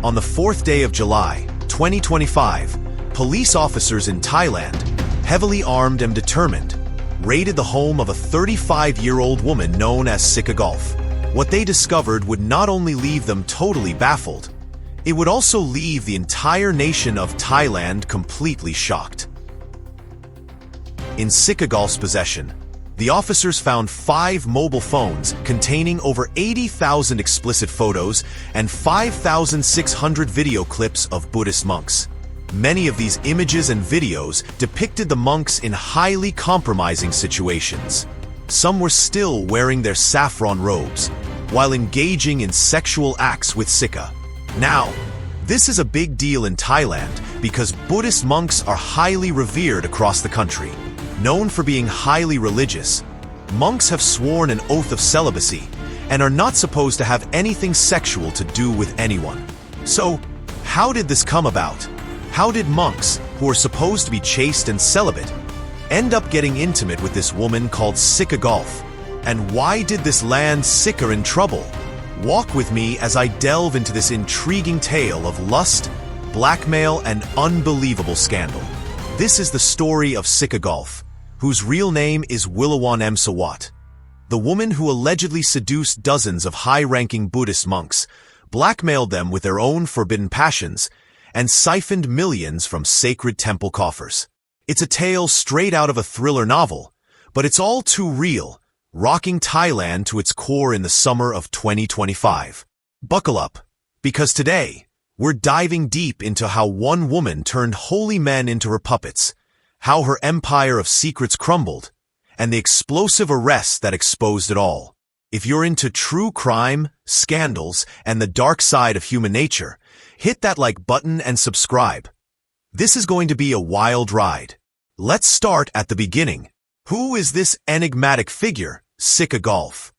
On the 4th day of July, 2025, police officers in Thailand, heavily armed and determined, raided the home of a 35-year-old woman known as Seeka Golf. What they discovered would not only leave them totally baffled, it would also leave the entire nation of Thailand completely shocked. In Seeka Golf's possession, the officers found 5 mobile phones containing over 80,000 explicit photos and 5,600 video clips of Buddhist monks. Many of these images and videos depicted the monks in highly compromising situations. Some were still wearing their saffron robes, while engaging in sexual acts with Sika. Now, this is a big deal in Thailand because Buddhist monks are highly revered across the country. Known for being highly religious, monks have sworn an oath of celibacy and are not supposed to have anything sexual to do with anyone. So, how did this come about? How did monks, who are supposed to be chaste and celibate, end up getting intimate with this woman called Seeka Golf? And why did this land Sika in trouble? Walk with me as I delve into this intriguing tale of lust, blackmail, and unbelievable scandal. This is the story of Seeka Golf, whose real name is Wilawan Emsawat, the woman who allegedly seduced dozens of high-ranking Buddhist monks, blackmailed them with their own forbidden passions, and siphoned millions from sacred temple coffers. It's a tale straight out of a thriller novel, but it's all too real, rocking Thailand to its core in the summer of 2025. Buckle up, because today, we're diving deep into how one woman turned holy men into her puppets, how her empire of secrets crumbled, and the explosive arrest that exposed it all. If you're into true crime, scandals, and the dark side of human nature, hit that like button and subscribe. This is going to be a wild ride. Let's start at the beginning. Who is this enigmatic figure, Seeka Golf?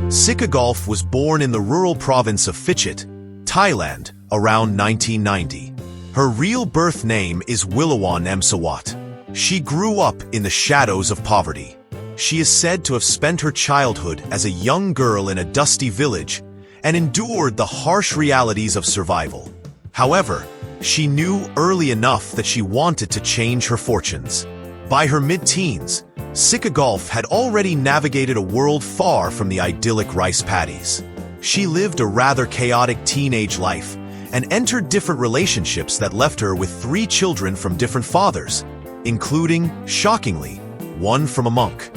Seeka Golf was born in the rural province of Phichit, Thailand, around 1990. Her real birth name is Wilawan Emsawat. She grew up in the shadows of poverty. She is said to have spent her childhood as a young girl in a dusty village and endured the harsh realities of survival. However, she knew early enough that she wanted to change her fortunes. By her mid-teens, Seeka Golf had already navigated a world far from the idyllic rice paddies. She lived a rather chaotic teenage life and entered different relationships that left her with 3 children from different fathers, including, shockingly, one from a monk.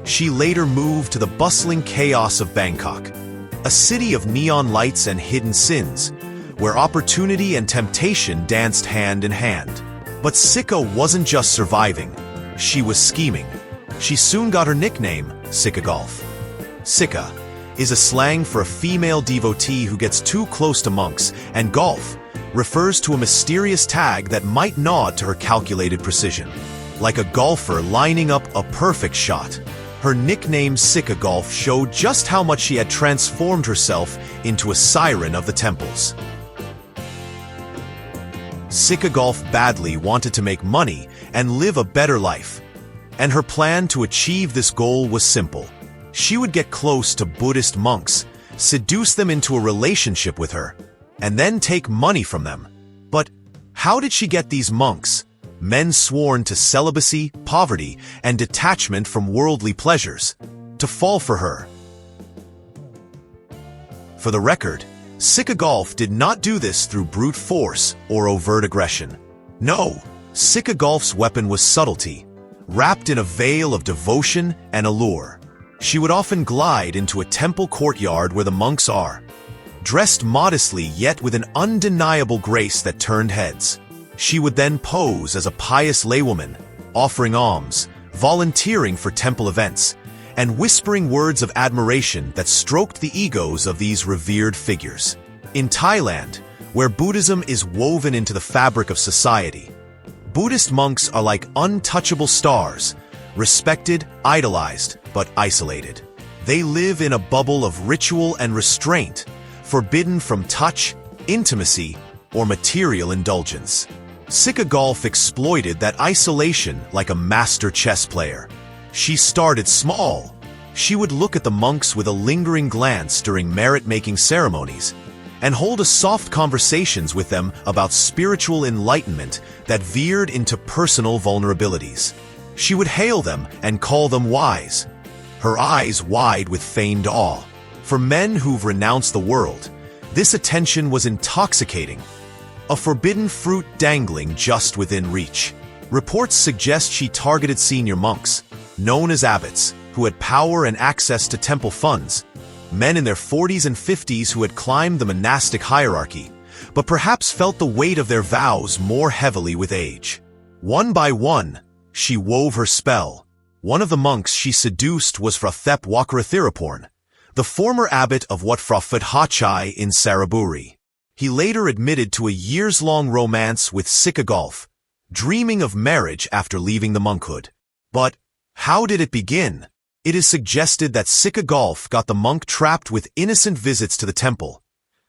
She later moved to the bustling chaos of Bangkok, a city of neon lights and hidden sins, where opportunity and temptation danced hand in hand. But Sika wasn't just surviving, she was scheming. She soon got her nickname, Seeka Golf. Sika is a slang for a female devotee who gets too close to monks, and golf refers to a mysterious tag that might nod to her calculated precision. Like a golfer lining up a perfect shot, her nickname Seeka Golf showed just how much she had transformed herself into a siren of the temples. Seeka Golf badly wanted to make money and live a better life, and her plan to achieve this goal was simple. She would get close to Buddhist monks, seduce them into a relationship with her, and then take money from them. But how did she get these monks, men sworn to celibacy, poverty, and detachment from worldly pleasures, to fall for her? For the record, Seeka Golf did not do this through brute force or overt aggression. No, Seeka Golf's weapon was subtlety, wrapped in a veil of devotion and allure. She would often glide into a temple courtyard where the monks are, dressed modestly yet with an undeniable grace that turned heads. She would then pose as a pious laywoman, offering alms, volunteering for temple events, and whispering words of admiration that stroked the egos of these revered figures. In Thailand, where Buddhism is woven into the fabric of society, Buddhist monks are like untouchable stars, respected, idolized, but isolated. They live in a bubble of ritual and restraint, forbidden from touch, intimacy, or material indulgence. Seeka Golf exploited that isolation like a master chess player. She started small. She would look at the monks with a lingering glance during merit-making ceremonies and hold soft conversations with them about spiritual enlightenment that veered into personal vulnerabilities. She would hail them and call them wise, her eyes wide with feigned awe. For men who've renounced the world, this attention was intoxicating, a forbidden fruit dangling just within reach. Reports suggest she targeted senior monks, known as abbots, who had power and access to temple funds, men in their 40s and 50s who had climbed the monastic hierarchy, but perhaps felt the weight of their vows more heavily with age. One by one, she wove her spell. One of the monks she seduced was Frathep Wakarathiraporn, the former abbot of Wat Frafut Hachai in Saraburi. He later admitted to a years-long romance with Seeka Golf, dreaming of marriage after leaving the monkhood. But how did it begin? It is suggested that Seeka Golf got the monk trapped with innocent visits to the temple,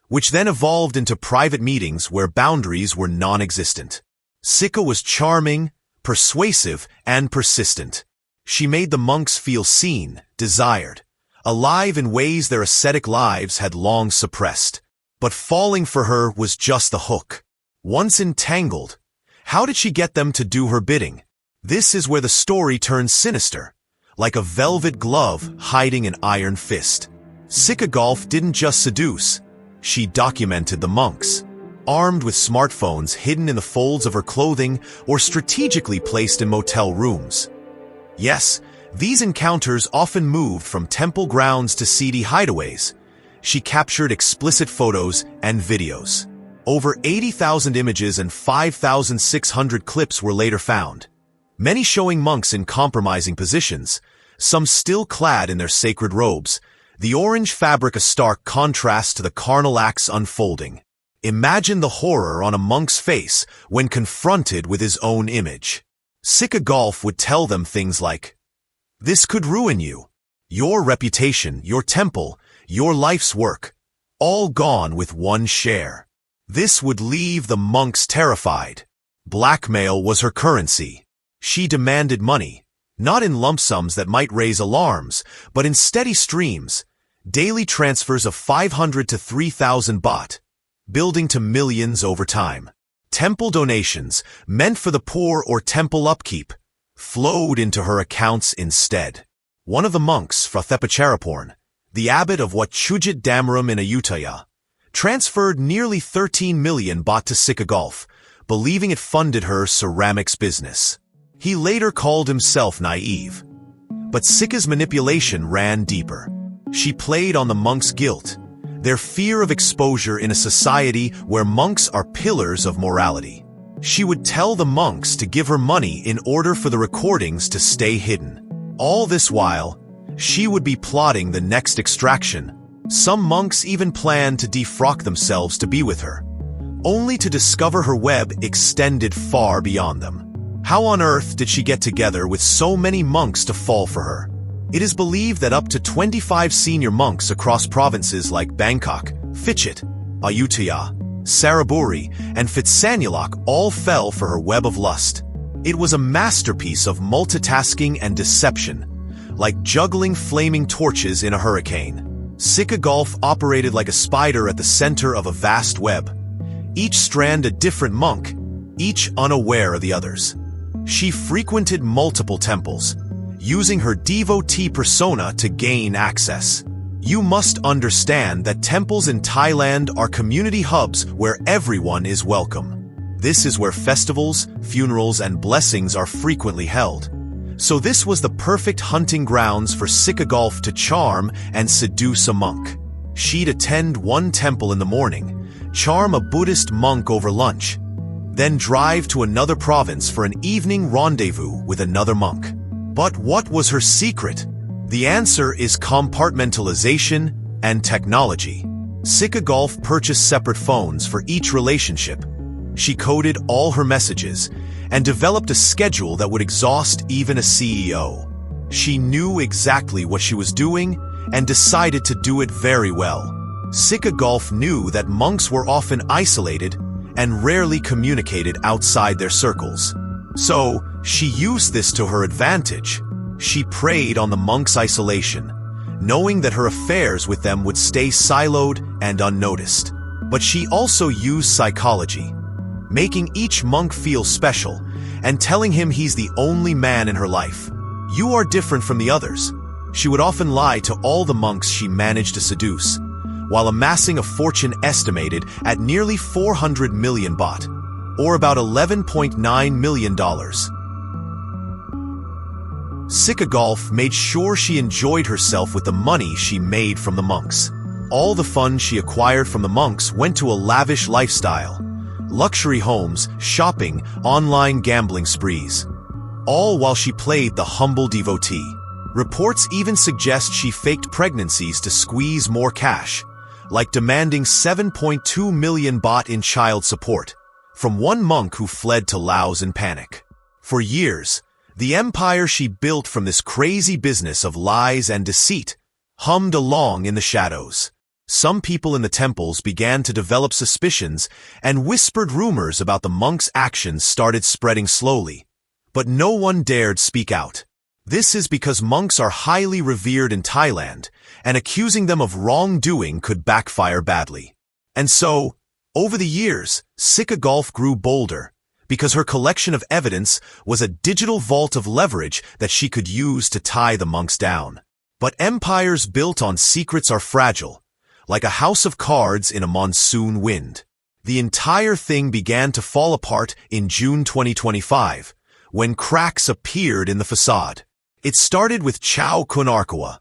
which then evolved into private meetings where boundaries were non-existent. Sika was charming, persuasive, and persistent. She made the monks feel seen, desired, alive in ways their ascetic lives had long suppressed. But falling for her was just the hook. Once entangled, how did she get them to do her bidding? This is where the story turns sinister, like a velvet glove hiding an iron fist. Seeka Golf didn't just seduce, she documented the monks, armed with smartphones hidden in the folds of her clothing or strategically placed in motel rooms. Yes, these encounters often moved from temple grounds to seedy hideaways. She captured explicit photos and videos. Over 80,000 images and 5,600 clips were later found, many showing monks in compromising positions, some still clad in their sacred robes, the orange fabric a stark contrast to the carnal acts unfolding. Imagine the horror on a monk's face when confronted with his own image. Seeka Golf would tell them things like, "This could ruin you. Your reputation, your temple, your life's work, all gone with one share." This would leave the monks terrified. Blackmail was her currency. She demanded money, not in lump sums that might raise alarms, but in steady streams, daily transfers of 500 to 3,000 baht, building to millions over time. Temple donations, meant for the poor or temple upkeep, flowed into her accounts instead. One of the monks, Frathepacharaporn, the abbot of Wat Chujit Damram in Ayutthaya, transferred nearly 13 million baht to Seeka Golf, believing it funded her ceramics business. He later called himself naive. But Seeka's manipulation ran deeper. She played on the monks' guilt, their fear of exposure in a society where monks are pillars of morality. She would tell the monks to give her money in order for the recordings to stay hidden. All this while, she would be plotting the next extraction. Some monks even planned to defrock themselves to be with her, only to discover her web extended far beyond them. How on earth did she get together with so many monks to fall for her? It is believed that up to 25 senior monks across provinces like Bangkok, Phichit, Ayutthaya, Saraburi, and Phitsanulok all fell for her web of lust. It was a masterpiece of multitasking and deception, like juggling flaming torches in a hurricane. Seeka Golf operated like a spider at the center of a vast web, each strand a different monk, each unaware of the others. She frequented multiple temples, using her devotee persona to gain access. You must understand that temples in Thailand are community hubs where everyone is welcome. This is where festivals, funerals, and blessings are frequently held. So this was the perfect hunting grounds for Seeka Golf to charm and seduce a monk. She'd attend one temple in the morning, charm a Buddhist monk over lunch, then drive to another province for an evening rendezvous with another monk. But what was her secret? The answer is compartmentalization and technology. Seeka Golf purchased separate phones for each relationship. She coded all her messages and developed a schedule that would exhaust even a CEO. She knew exactly what she was doing and decided to do it very well. Seeka Golf knew that monks were often isolated and rarely communicated outside their circles. So, she used this to her advantage. She preyed on the monks' isolation, knowing that her affairs with them would stay siloed and unnoticed. But she also used psychology, making each monk feel special and telling him he's the only man in her life. "You are different from the others." She would often lie to all the monks she managed to seduce, while amassing a fortune estimated at nearly 400 million baht, or about $11.9 million. Seeka Golf made sure she enjoyed herself with the money she made from the monks. All the funds she acquired from the monks went to a lavish lifestyle: luxury homes, shopping, online gambling sprees. All while she played the humble devotee. Reports even suggest she faked pregnancies to squeeze more cash, like demanding 7.2 million baht in child support from one monk who fled to Laos in panic. For years, the empire she built from this crazy business of lies and deceit hummed along in the shadows. Some people in the temples began to develop suspicions, and whispered rumors about the monks' actions started spreading slowly, but no one dared speak out. This is because monks are highly revered in Thailand, and accusing them of wrongdoing could backfire badly. And so, over the years, Seeka Golf grew bolder, because her collection of evidence was a digital vault of leverage that she could use to tie the monks down. But empires built on secrets are fragile, like a house of cards in a monsoon wind. The entire thing began to fall apart in June 2025, when cracks appeared in the facade. It started with Chow Kunarkawa,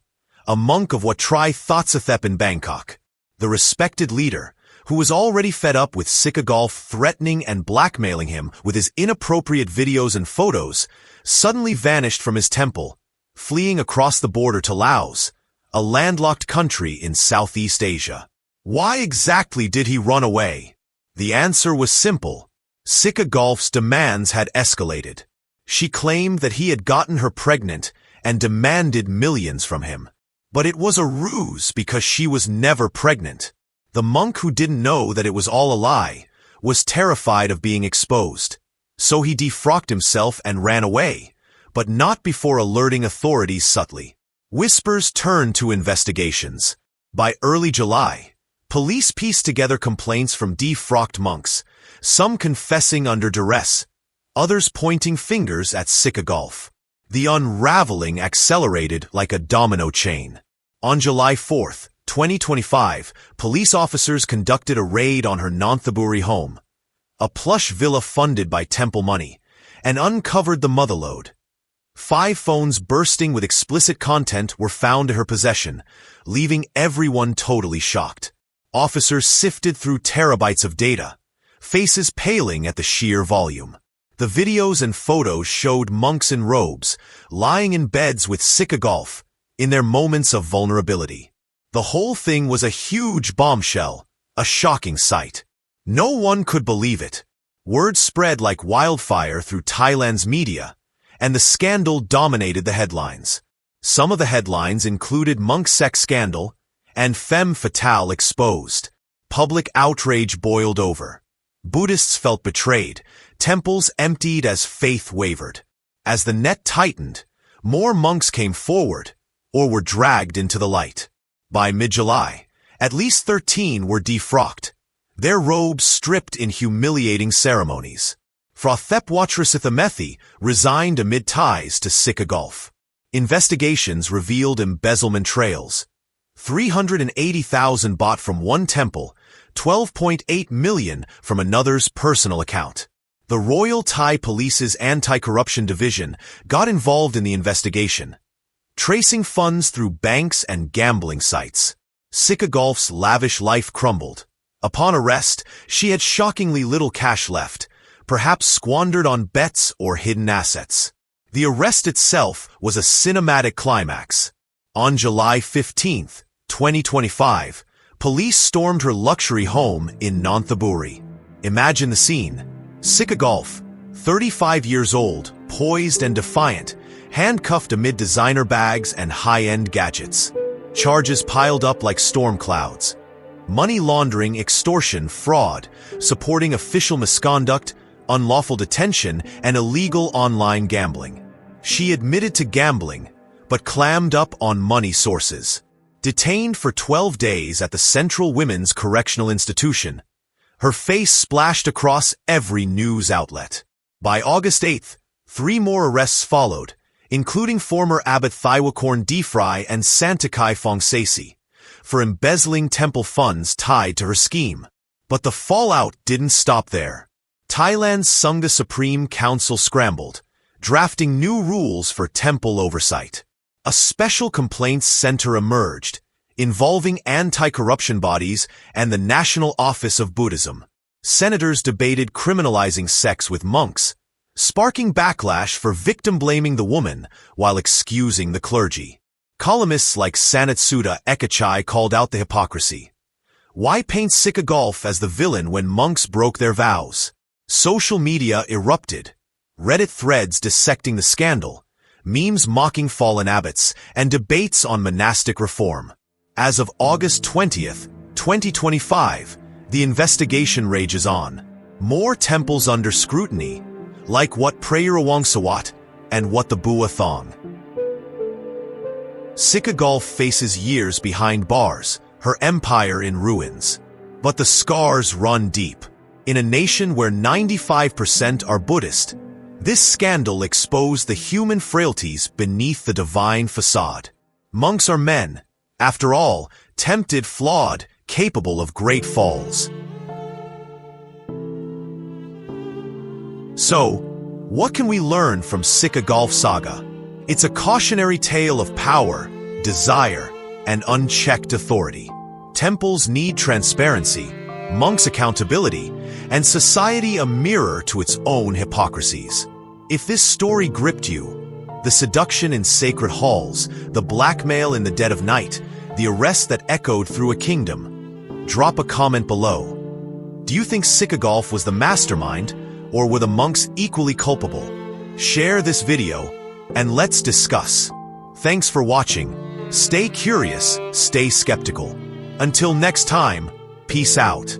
a monk of Wat Tri Thotsathep in Bangkok. The respected leader, who was already fed up with Seeka Golf threatening and blackmailing him with his inappropriate videos and photos, suddenly vanished from his temple, fleeing across the border to Laos, a landlocked country in Southeast Asia. Why exactly did he run away? The answer was simple. Seeka Golf's demands had escalated. She claimed that he had gotten her pregnant and demanded millions from him. But it was a ruse because she was never pregnant. The monk, who didn't know that it was all a lie, was terrified of being exposed. So he defrocked himself and ran away, but not before alerting authorities subtly. Whispers turned to investigations. By early July, police pieced together complaints from defrocked monks, some confessing under duress, others pointing fingers at Seeka Golf. The unraveling accelerated like a domino chain. On July 4, 2025, police officers conducted a raid on her Nonthaburi home, a plush villa funded by temple money, and uncovered the motherlode. 5 phones bursting with explicit content were found in her possession, leaving everyone totally shocked. Officers sifted through terabytes of data, faces paling at the sheer volume. The videos and photos showed monks in robes, lying in beds with Seeka Golf, in their moments of vulnerability. The whole thing was a huge bombshell, a shocking sight. No one could believe it. Word spread like wildfire through Thailand's media, and the scandal dominated the headlines. Some of the headlines included monk sex scandal and femme fatale exposed. Public outrage boiled over. Buddhists felt betrayed, temples emptied as faith wavered. As the net tightened, more monks came forward, or were dragged into the light. By mid-July, at least 13 were defrocked, their robes stripped in humiliating ceremonies. Phrathep Watrasithamethi resigned amid ties to Seeka Golf. Investigations revealed embezzlement trails. 380,000 baht from one temple, 12.8 million from another's personal account. The Royal Thai Police's Anti-Corruption Division got involved in the investigation, tracing funds through banks and gambling sites. Seeka Golf's lavish life crumbled. Upon arrest, she had shockingly little cash left, perhaps squandered on bets or hidden assets. The arrest itself was a cinematic climax. On July 15, 2025, police stormed her luxury home in Nonthaburi. Imagine the scene. Seeka Golf, 35 years old, poised and defiant, handcuffed amid designer bags and high-end gadgets. Charges piled up like storm clouds. Money laundering, extortion, fraud, supporting official misconduct, unlawful detention, and illegal online gambling. She admitted to gambling, but clammed up on money sources. Detained for 12 days at the Central Women's Correctional Institution, her face splashed across every news outlet. By August 8th, 3 more arrests followed, including former Abbot Thaiwakorn Defry and Santakai Fongsasi, for embezzling temple funds tied to her scheme. But the fallout didn't stop there. Thailand's Sangha Supreme Council scrambled, drafting new rules for temple oversight. A special complaints center emerged, involving anti-corruption bodies and the National Office of Buddhism. Senators debated criminalizing sex with monks, sparking backlash for victim-blaming the woman while excusing the clergy. Columnists like Sanatsuda Ekachai called out the hypocrisy. Why paint Seeka Golf as the villain when monks broke their vows? Social media erupted. Reddit threads dissecting the scandal, memes mocking fallen abbots, and debates on monastic reform. As of August 20th, 2025, the investigation rages on. More temples under scrutiny, like what Wilawan Emsawat and what the Bua Thong. Seeka Golf faces years behind bars, her empire in ruins. But the scars run deep. In a nation where 95% are Buddhist, this scandal exposed the human frailties beneath the divine facade. Monks are men, after all, tempted, flawed, capable of great falls. So, what can we learn from Seeka Golf saga? It's a cautionary tale of power, desire, and unchecked authority. Temples need transparency, monks accountability, and society a mirror to its own hypocrisies. If this story gripped you, the seduction in sacred halls, the blackmail in the dead of night, the arrest that echoed through a kingdom, drop a comment below. Do you think Seeka Golf was the mastermind, or were the monks equally culpable? Share this video, and let's discuss. Thanks for watching. Stay curious, stay skeptical. Until next time, peace out.